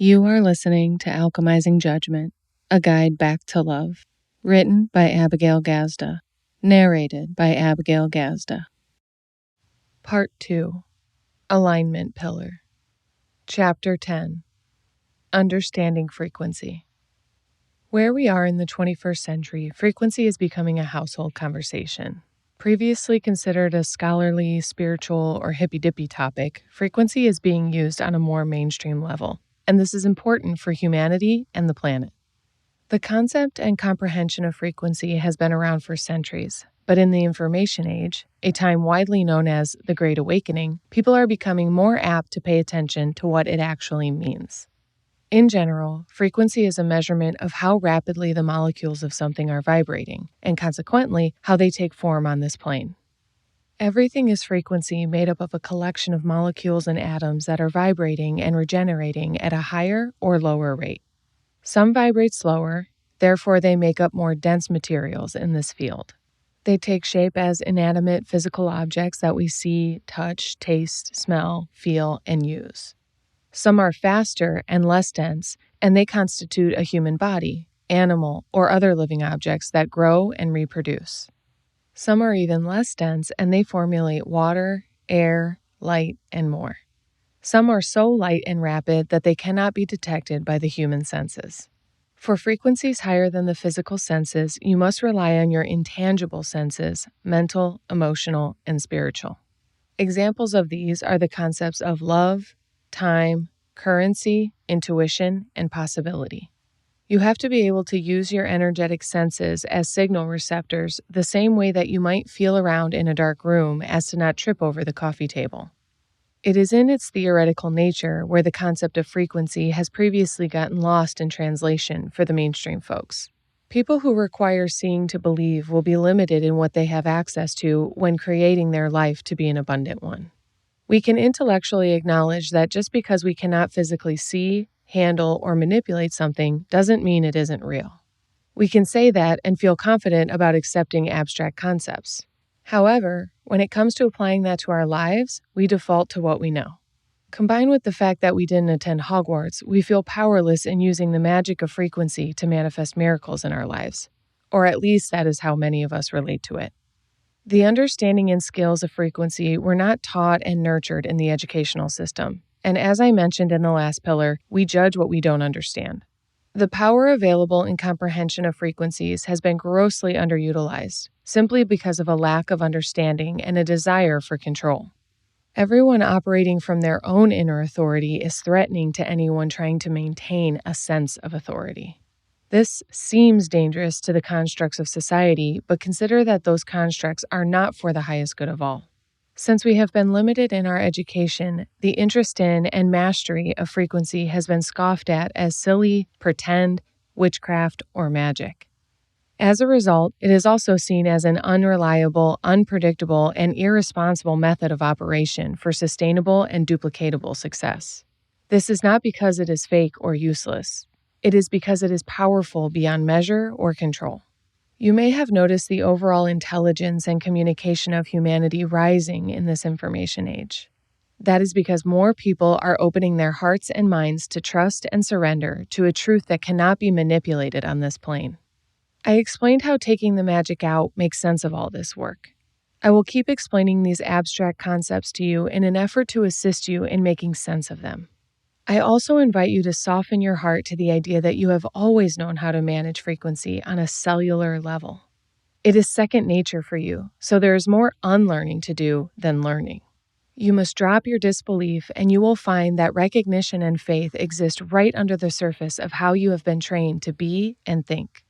You are listening to Alchemizing Judgment, a guide back to love, written by Abigail Gazda, narrated by Abigail Gazda. Part 2, Alignment Pillar. Chapter 10, Understanding Frequency. Where we are in the 21st century, frequency is becoming a household conversation. Previously considered a scholarly, spiritual, or hippy-dippy topic, frequency is being used on a more mainstream level. And this is important for humanity and the planet. The concept and comprehension of frequency has been around for centuries, but in the information age, a time widely known as the Great Awakening, people are becoming more apt to pay attention to what it actually means. In general, frequency is a measurement of how rapidly the molecules of something are vibrating, and consequently, how they take form on this plane. Everything is frequency made up of a collection of molecules and atoms that are vibrating and regenerating at a higher or lower rate. Some vibrate slower, therefore they make up more dense materials in this field. They take shape as inanimate physical objects that we see, touch, taste, smell, feel, and use. Some are faster and less dense, and they constitute a human body, animal, or other living objects that grow and reproduce. Some are even less dense, and they formulate water, air, light, and more. Some are so light and rapid that they cannot be detected by the human senses. For frequencies higher than the physical senses, you must rely on your intangible senses, mental, emotional, and spiritual. Examples of these are the concepts of love, time, currency, intuition, and possibility. You have to be able to use your energetic senses as signal receptors the same way that you might feel around in a dark room as to not trip over the coffee table. It is in its theoretical nature where the concept of frequency has previously gotten lost in translation for the mainstream folks. People who require seeing to believe will be limited in what they have access to when creating their life to be an abundant one. We can intellectually acknowledge that just because we cannot physically see, handle, or manipulate something doesn't mean it isn't real. We can say that and feel confident about accepting abstract concepts. However, when it comes to applying that to our lives, we default to what we know. Combined with the fact that we didn't attend Hogwarts, we feel powerless in using the magic of frequency to manifest miracles in our lives. Or at least that is how many of us relate to it. The understanding and skills of frequency were not taught and nurtured in the educational system. And as I mentioned in the last pillar, we judge what we don't understand. The power available in comprehension of frequencies has been grossly underutilized, simply because of a lack of understanding and a desire for control. Everyone operating from their own inner authority is threatening to anyone trying to maintain a sense of authority. This seems dangerous to the constructs of society, but consider that those constructs are not for the highest good of all. Since we have been limited in our education, the interest in and mastery of frequency has been scoffed at as silly, pretend, witchcraft, or magic. As a result, it is also seen as an unreliable, unpredictable, and irresponsible method of operation for sustainable and duplicatable success. This is not because it is fake or useless. It is because it is powerful beyond measure or control. You may have noticed the overall intelligence and communication of humanity rising in this information age. That is because more people are opening their hearts and minds to trust and surrender to a truth that cannot be manipulated on this plane. I explained how taking the magic out makes sense of all this work. I will keep explaining these abstract concepts to you in an effort to assist you in making sense of them. I also invite you to soften your heart to the idea that you have always known how to manage frequency on a cellular level. It is second nature for you, so there is more unlearning to do than learning. You must drop your disbelief, and you will find that recognition and faith exist right under the surface of how you have been trained to be and think.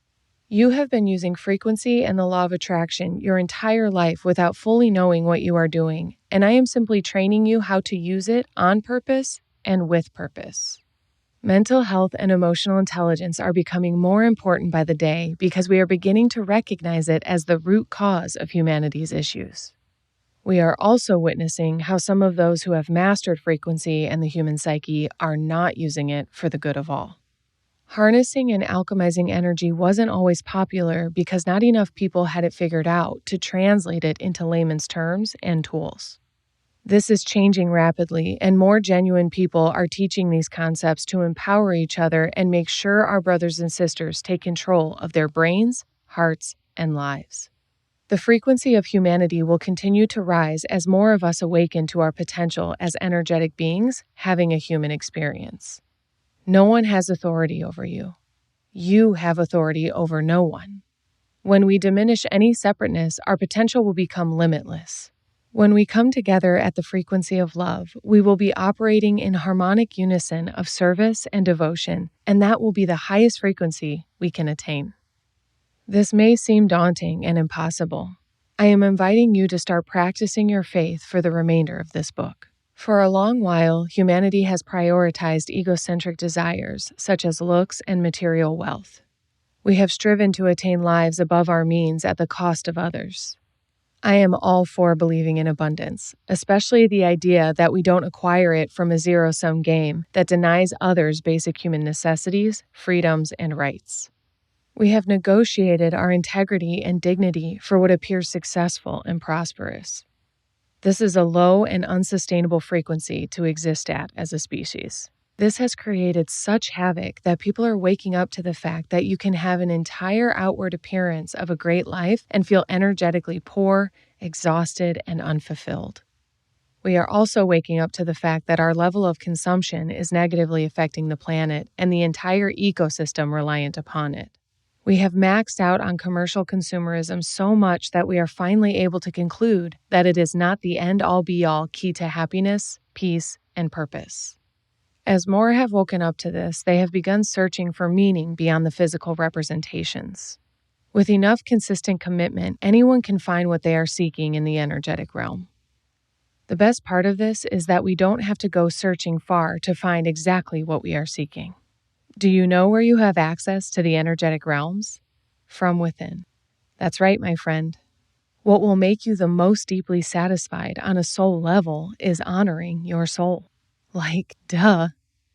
You have been using frequency and the law of attraction your entire life without fully knowing what you are doing, and I am simply training you how to use it on purpose and with purpose. Mental health and emotional intelligence are becoming more important by the day because we are beginning to recognize it as the root cause of humanity's issues. We are also witnessing how some of those who have mastered frequency and the human psyche are not using it for the good of all. Harnessing and alchemizing energy wasn't always popular because not enough people had it figured out to translate it into layman's terms and tools. This is changing rapidly, and more genuine people are teaching these concepts to empower each other and make sure our brothers and sisters take control of their brains, hearts, and lives. The frequency of humanity will continue to rise as more of us awaken to our potential as energetic beings having a human experience. No one has authority over you. You have authority over no one. When we diminish any separateness, our potential will become limitless. When we come together at the frequency of love, we will be operating in harmonic unison of service and devotion, and that will be the highest frequency we can attain. This may seem daunting and impossible. I am inviting you to start practicing your faith for the remainder of this book. For a long while, humanity has prioritized egocentric desires, such as looks and material wealth. We have striven to attain lives above our means at the cost of others. I am all for believing in abundance, especially the idea that we don't acquire it from a zero-sum game that denies others basic human necessities, freedoms, and rights. We have negotiated our integrity and dignity for what appears successful and prosperous. This is a low and unsustainable frequency to exist at as a species. This has created such havoc that people are waking up to the fact that you can have an entire outward appearance of a great life and feel energetically poor, exhausted, and unfulfilled. We are also waking up to the fact that our level of consumption is negatively affecting the planet and the entire ecosystem reliant upon it. We have maxed out on commercial consumerism so much that we are finally able to conclude that it is not the end-all be-all key to happiness, peace, and purpose. As more have woken up to this, they have begun searching for meaning beyond the physical representations. With enough consistent commitment, anyone can find what they are seeking in the energetic realm. The best part of this is that we don't have to go searching far to find exactly what we are seeking. Do you know where you have access to the energetic realms? From within. That's right, my friend. What will make you the most deeply satisfied on a soul level is honoring your soul. Like, duh.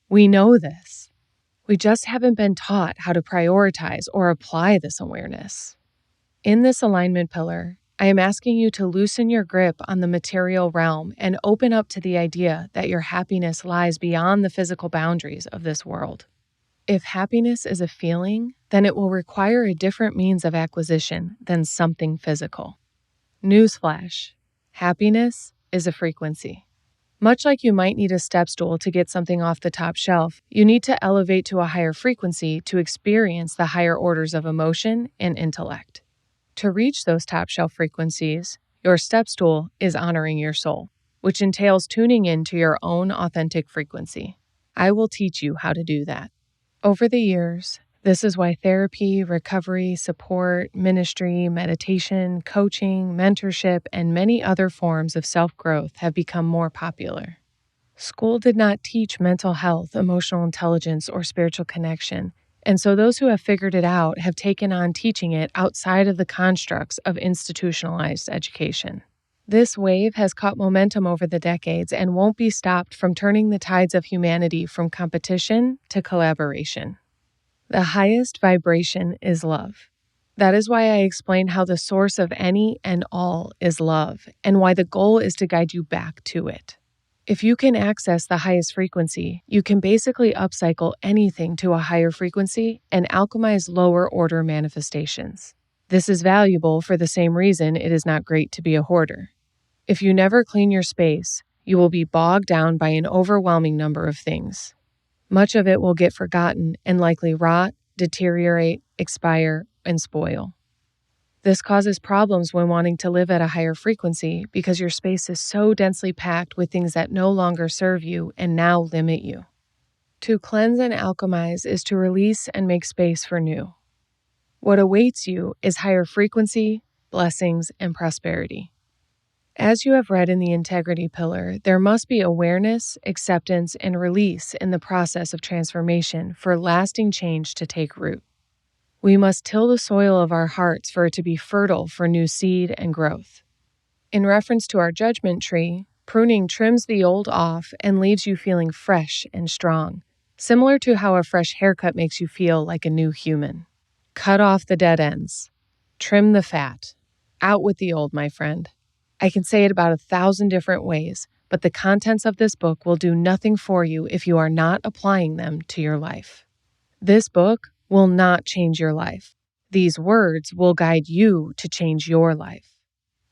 We know this. We just haven't been taught how to prioritize or apply this awareness. In this alignment pillar, I am asking you to loosen your grip on the material realm and open up to the idea that your happiness lies beyond the physical boundaries of this world. If happiness is a feeling, then it will require a different means of acquisition than something physical. Newsflash: happiness is a frequency. Much like you might need a step stool to get something off the top shelf, you need to elevate to a higher frequency to experience the higher orders of emotion and intellect. To reach those top shelf frequencies, your step stool is honoring your soul, which entails tuning into your own authentic frequency. I will teach you how to do that. Over the years, this is why therapy, recovery, support, ministry, meditation, coaching, mentorship, and many other forms of self-growth have become more popular. School did not teach mental health, emotional intelligence, or spiritual connection, and so those who have figured it out have taken on teaching it outside of the constructs of institutionalized education. This wave has caught momentum over the decades and won't be stopped from turning the tides of humanity from competition to collaboration. The highest vibration is love. That is why I explain how the source of any and all is love, and why the goal is to guide you back to it. If you can access the highest frequency, you can basically upcycle anything to a higher frequency and alchemize lower order manifestations. This is valuable for the same reason it is not great to be a hoarder. If you never clean your space, you will be bogged down by an overwhelming number of things. Much of it will get forgotten and likely rot, deteriorate, expire, and spoil. This causes problems when wanting to live at a higher frequency because your space is so densely packed with things that no longer serve you and now limit you. To cleanse and alchemize is to release and make space for new. What awaits you is higher frequency, blessings, and prosperity. As you have read in the integrity pillar, there must be awareness, acceptance, and release in the process of transformation for lasting change to take root. We must till the soil of our hearts for it to be fertile for new seed and growth. In reference to our judgment tree, pruning trims the old off and leaves you feeling fresh and strong, similar to how a fresh haircut makes you feel like a new human. Cut off the dead ends. Trim the fat. Out with the old, my friend. I can say it about 1,000 different ways, but the contents of this book will do nothing for you if you are not applying them to your life. This book will not change your life. These words will guide you to change your life.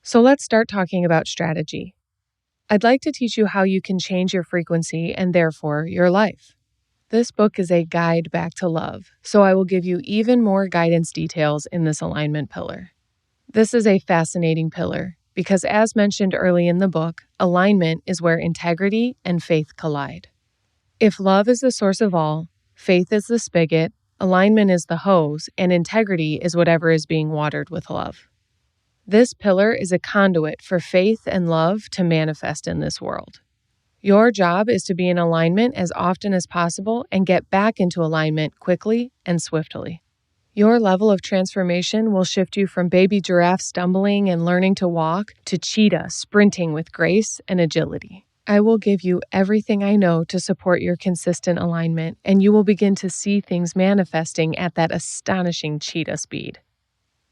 So let's start talking about strategy. I'd like to teach you how you can change your frequency and therefore your life. This book is a guide back to love, so I will give you even more guidance details in this alignment pillar. This is a fascinating pillar because, as mentioned early in the book, alignment is where integrity and faith collide. If love is the source of all, faith is the spigot, alignment is the hose, and integrity is whatever is being watered with love. This pillar is a conduit for faith and love to manifest in this world. Your job is to be in alignment as often as possible and get back into alignment quickly and swiftly. Your level of transformation will shift you from baby giraffe stumbling and learning to walk to cheetah sprinting with grace and agility. I will give you everything I know to support your consistent alignment, and you will begin to see things manifesting at that astonishing cheetah speed.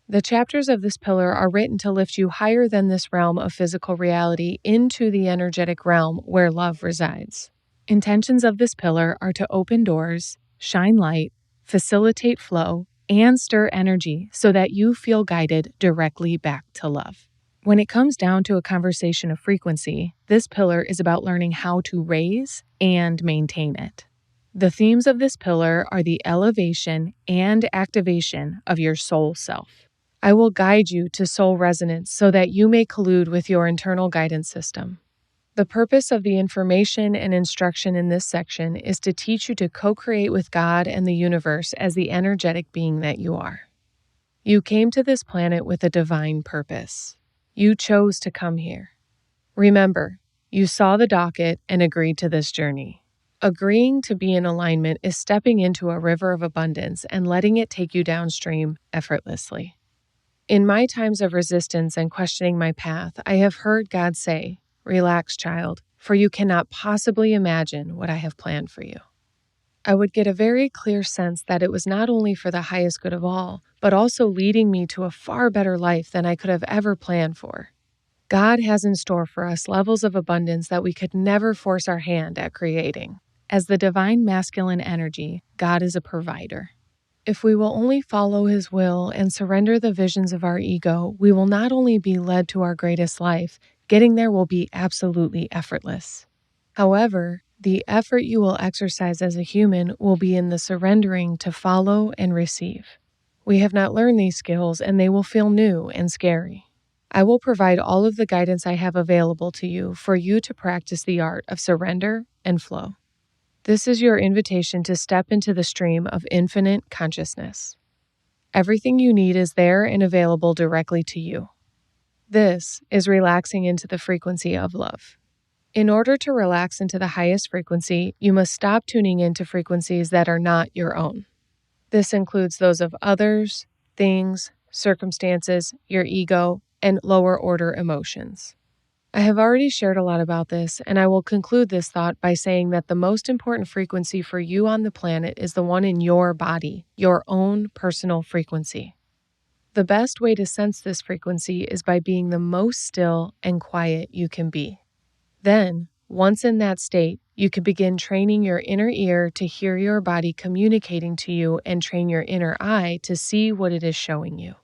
The chapters of this pillar are written to lift you higher than this realm of physical reality into the energetic realm where love resides. Intentions of this pillar are to open doors, shine light, facilitate flow, and stir energy so that you feel guided directly back to love. When it comes down to a conversation of frequency, this pillar is about learning how to raise and maintain it. The themes of this pillar are the elevation and activation of your soul self. I will guide you to soul resonance so that you may collude with your internal guidance system. The purpose of the information and instruction in this section is to teach you to co-create with God and the universe as the energetic being that you are. You came to this planet with a divine purpose. You chose to come here. Remember, you saw the docket and agreed to this journey. Agreeing to be in alignment is stepping into a river of abundance and letting it take you downstream effortlessly. In my times of resistance and questioning my path, I have heard God say, "Relax, child, for you cannot possibly imagine what I have planned for you." I would get a very clear sense that it was not only for the highest good of all, but also leading me to a far better life than I could have ever planned for. God has in store for us levels of abundance that we could never force our hand at creating. As the divine masculine energy, God is a provider. If we will only follow His will and surrender the visions of our ego, we will not only be led to our greatest life, getting there will be absolutely effortless. However, the effort you will exercise as a human will be in the surrendering to follow and receive. We have not learned these skills, and they will feel new and scary. I will provide all of the guidance I have available to you for you to practice the art of surrender and flow. This is your invitation to step into the stream of infinite consciousness. Everything you need is there and available directly to you. This is relaxing into the frequency of love. In order to relax into the highest frequency, you must stop tuning into frequencies that are not your own. This includes those of others, things, circumstances, your ego, and lower order emotions. I have already shared a lot about this, and I will conclude this thought by saying that the most important frequency for you on the planet is the one in your body, your own personal frequency. The best way to sense this frequency is by being the most still and quiet you can be. Then, once in that state, you can begin training your inner ear to hear your body communicating to you and train your inner eye to see what it is showing you.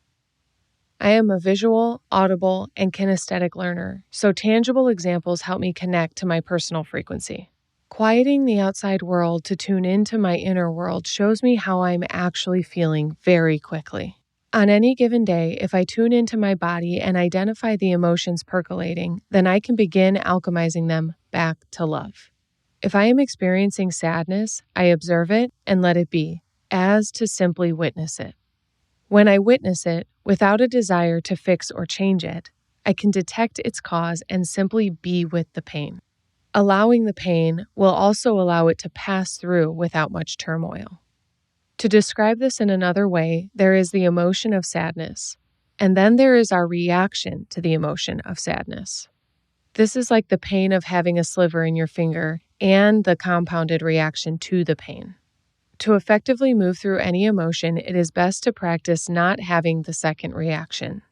I am a visual, audible, and kinesthetic learner, so tangible examples help me connect to my personal frequency. Quieting the outside world to tune into my inner world shows me how I'm actually feeling very quickly. On any given day, if I tune into my body and identify the emotions percolating, then I can begin alchemizing them back to love. If I am experiencing sadness, I observe it and let it be, as to simply witness it. When I witness it, without a desire to fix or change it, I can detect its cause and simply be with the pain. Allowing the pain will also allow it to pass through without much turmoil. To describe this in another way, there is the emotion of sadness, and then there is our reaction to the emotion of sadness. This is like the pain of having a sliver in your finger and the compounded reaction to the pain. To effectively move through any emotion, it is best to practice not having the second reaction.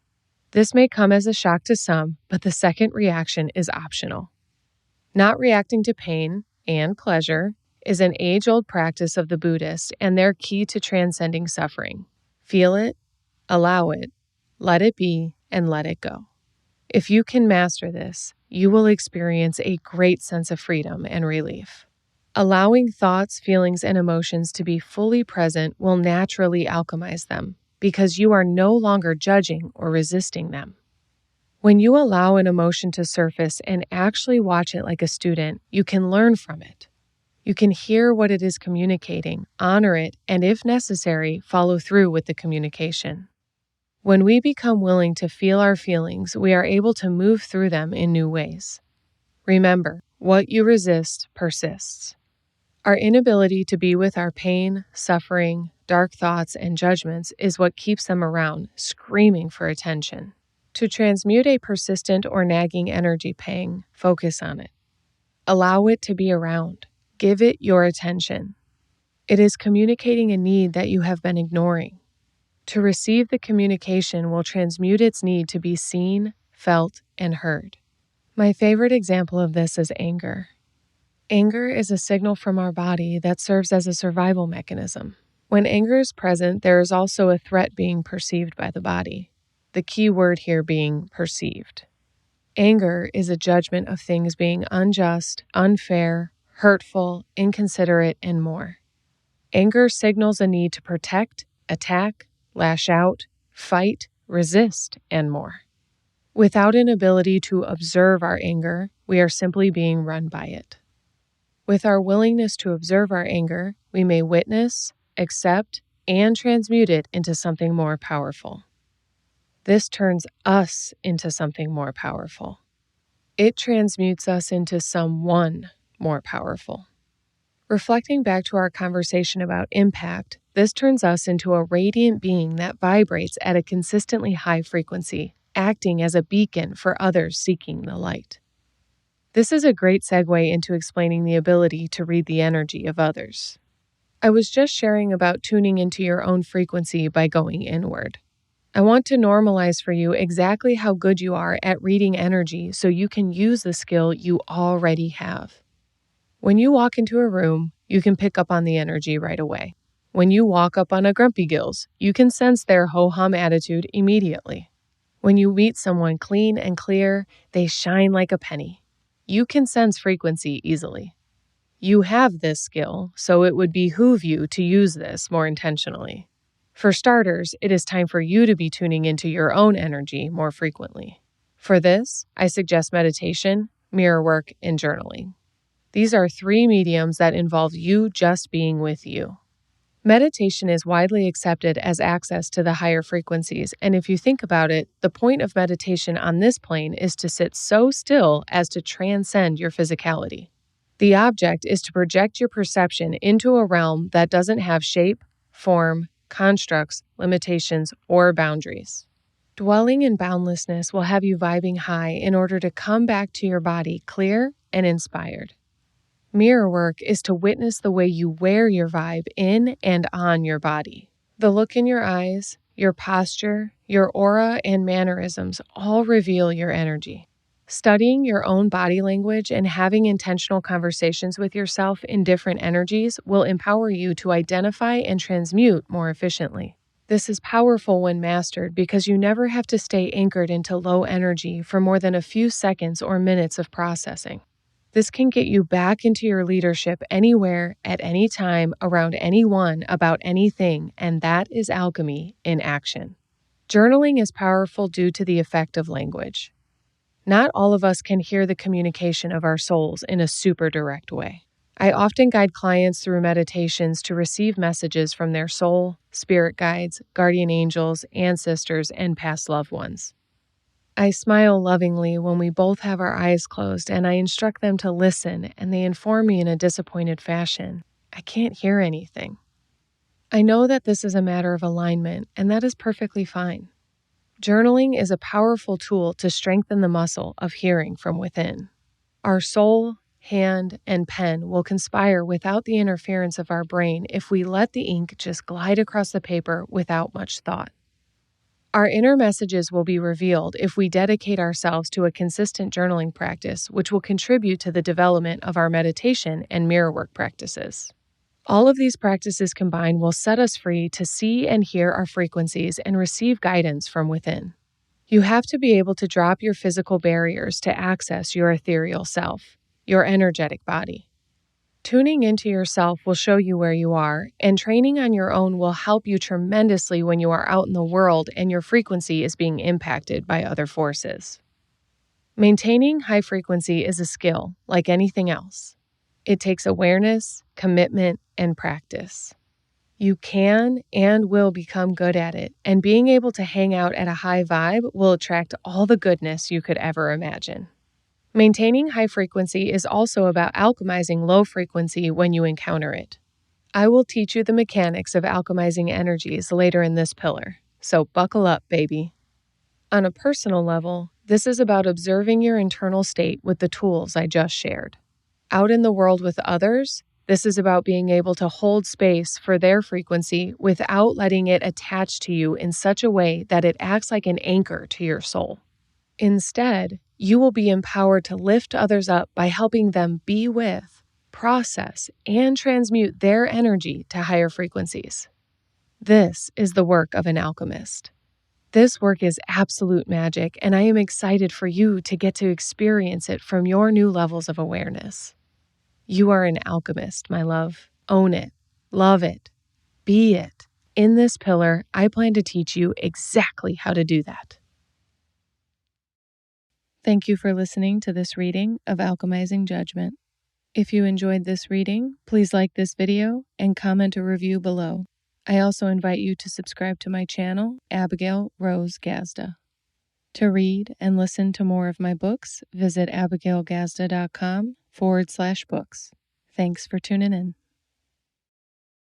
This may come as a shock to some, but the second reaction is optional. Not reacting to pain and pleasure is an age-old practice of the Buddhists and their key to transcending suffering. Feel it, allow it, let it be, and let it go. If you can master this, you will experience a great sense of freedom and relief. Allowing thoughts, feelings, and emotions to be fully present will naturally alchemize them because you are no longer judging or resisting them. When you allow an emotion to surface and actually watch it like a student, you can learn from it. You can hear what it is communicating, honor it, and if necessary, follow through with the communication. When we become willing to feel our feelings, we are able to move through them in new ways. Remember, what you resist persists. Our inability to be with our pain, suffering, dark thoughts, and judgments is what keeps them around, screaming for attention. To transmute a persistent or nagging energy pang, focus on it. Allow it to be around. Give it your attention. It is communicating a need that you have been ignoring. To receive the communication will transmute its need to be seen, felt, and heard. My favorite example of this is anger. Anger is a signal from our body that serves as a survival mechanism. When anger is present, there is also a threat being perceived by the body. The key word here being perceived. Anger is a judgment of things being unjust, unfair, hurtful, inconsiderate, and more. Anger signals a need to protect, attack, lash out, fight, resist, and more. Without an ability to observe our anger, we are simply being run by it. With our willingness to observe our anger, we may witness, accept, and transmute it into something more powerful. This turns us into something more powerful. It transmutes us into someone more powerful. Reflecting back to our conversation about impact, this turns us into a radiant being that vibrates at a consistently high frequency, acting as a beacon for others seeking the light. This is a great segue into explaining the ability to read the energy of others. I was just sharing about tuning into your own frequency by going inward. I want to normalize for you exactly how good you are at reading energy so you can use the skill you already have. When you walk into a room, you can pick up on the energy right away. When you walk up on a grumpy gills, you can sense their ho-hum attitude immediately. When you meet someone clean and clear, they shine like a penny. You can sense frequency easily. You have this skill, so it would behoove you to use this more intentionally. For starters, it is time for you to be tuning into your own energy more frequently. For this, I suggest meditation, mirror work, and journaling. These are 3 mediums that involve you just being with you. Meditation is widely accepted as access to the higher frequencies, and if you think about it, the point of meditation on this plane is to sit so still as to transcend your physicality. The object is to project your perception into a realm that doesn't have shape, form, constructs, limitations, or boundaries. Dwelling in boundlessness will have you vibing high in order to come back to your body clear and inspired. Mirror work is to witness the way you wear your vibe in and on your body. The look in your eyes, your posture, your aura, and mannerisms all reveal your energy. Studying your own body language and having intentional conversations with yourself in different energies will empower you to identify and transmute more efficiently. This is powerful when mastered because you never have to stay anchored into low energy for more than a few seconds or minutes of processing. This can get you back into your leadership anywhere, at any time, around anyone, about anything, and that is alchemy in action. Journaling is powerful due to the effect of language. Not all of us can hear the communication of our souls in a super direct way. I often guide clients through meditations to receive messages from their soul, spirit guides, guardian angels, ancestors, and past loved ones. I smile lovingly when we both have our eyes closed and I instruct them to listen, and they inform me in a disappointed fashion, "I can't hear anything." I know that this is a matter of alignment, and that is perfectly fine. Journaling is a powerful tool to strengthen the muscle of hearing from within. Our soul, hand, and pen will conspire without the interference of our brain if we let the ink just glide across the paper without much thought. Our inner messages will be revealed if we dedicate ourselves to a consistent journaling practice, which will contribute to the development of our meditation and mirror work practices. All of these practices combined will set us free to see and hear our frequencies and receive guidance from within. You have to be able to drop your physical barriers to access your ethereal self, your energetic body. Tuning into yourself will show you where you are, and training on your own will help you tremendously when you are out in the world and your frequency is being impacted by other forces. Maintaining high frequency is a skill, like anything else. It takes awareness, commitment, and practice. You can and will become good at it, and being able to hang out at a high vibe will attract all the goodness you could ever imagine. Maintaining high frequency is also about alchemizing low frequency when you encounter it. I will teach you the mechanics of alchemizing energies later in this pillar, so buckle up, baby. On a personal level, this is about observing your internal state with the tools I just shared. Out in the world with others, this is about being able to hold space for their frequency without letting it attach to you in such a way that it acts like an anchor to your soul. Instead, you will be empowered to lift others up by helping them be with, process, and transmute their energy to higher frequencies. This is the work of an alchemist. This work is absolute magic, and I am excited for you to get to experience it from your new levels of awareness. You are an alchemist, my love. Own it. Love it. Be it. In this pillar, I plan to teach you exactly how to do that. Thank you for listening to this reading of Alchemizing Judgment. If you enjoyed this reading, please like this video and comment a review below. I also invite you to subscribe to my channel, Abigail Rose Gazda. To read and listen to more of my books, visit abigailgazda.com/books. Thanks for tuning in.